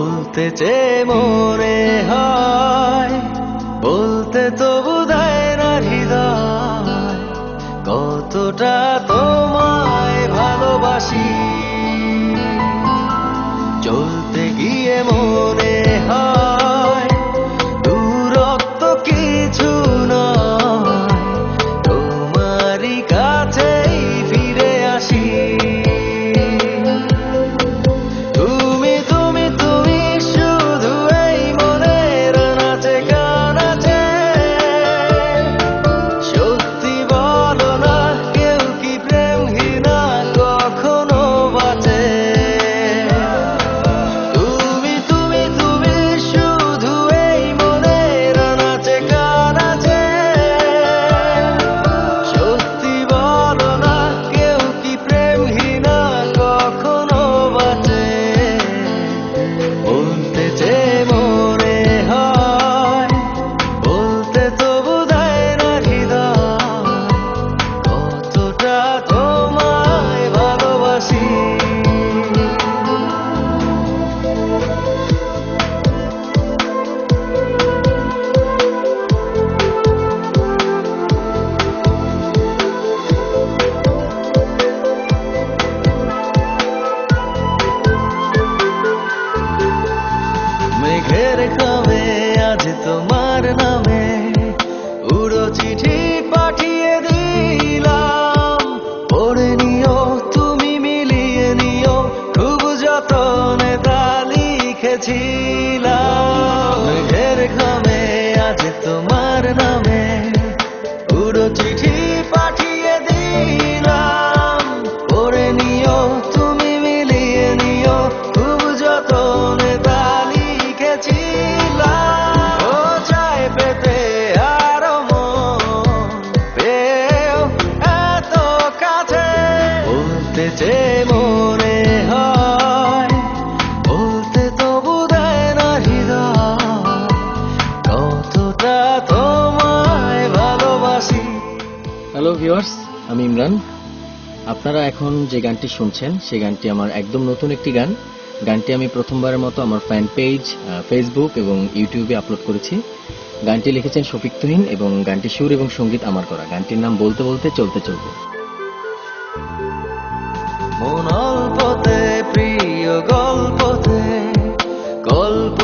বলতে চেয়ে মনে হয়, বলতে তবু দেয় না হৃদয়, কতটা তোমায় ভালোবাসি। চলতে গিয়ে মনে হয় দূরত্ব কিছু নয়, তোমারই কাছেই ফিরে আসি। তুমি তুমি তুমি শুধু এই মনের নাচে গানাচে, সত্যি বলো না কেউ কি প্রেমহীনা কখনো বাঁচে? তুমি তুমি তুমি শুধু এই মনের নাচে গানাচে, সত্যি বলো না কেউ কি প্রেমহীনা কখনো বাঁচে? বলতে চেয়ে মনে হয়, বলতে তবু দেয় না হৃদয়, কতটা তোমায় ভালোবাসি। মেঘের খামে আজ তোমার নামে উড়ো চিঠি পাঠিয়ে দিলাম, পড়ে নিও তুমি মিলিয়ে নিও, খুব যতনে তা লিখেছিলাম। মেঘের খামে আজ তোমার নামে উড়ো চিঠি পাঠিয়ে দিলাম, পড়ে নিও তুমি মিলিয়ে নিও, খুব যতনে তা লিখেছিলাম। ও চায় পেতে আরো মন পেও এত কাছে, বলতে চেয়ে মনে হয়, বলতে তবু দেয় না হৃদয়, কতটা তোমায় ভালোবাসি। হ্যালো ভিউয়ার্স, আমি ইমরান। আপনারা এখন যে গানটি শুনছেন সেই গানটি আমার একদম নতুন একটি গান। গানটি আমি প্রথমবারের মতো আমার ফ্যান পেজ, ফেসবুক এবং ইউটিউবে আপলোড করেছি। গানটি লিখেছেন শফিক তুহিন এবং গানটি সুর এবং সঙ্গীত আমার করা। গানটির নাম বলতে বলতে চলতে চলতে। মন অল্পতে প্রিয় গল্পতে, গল্প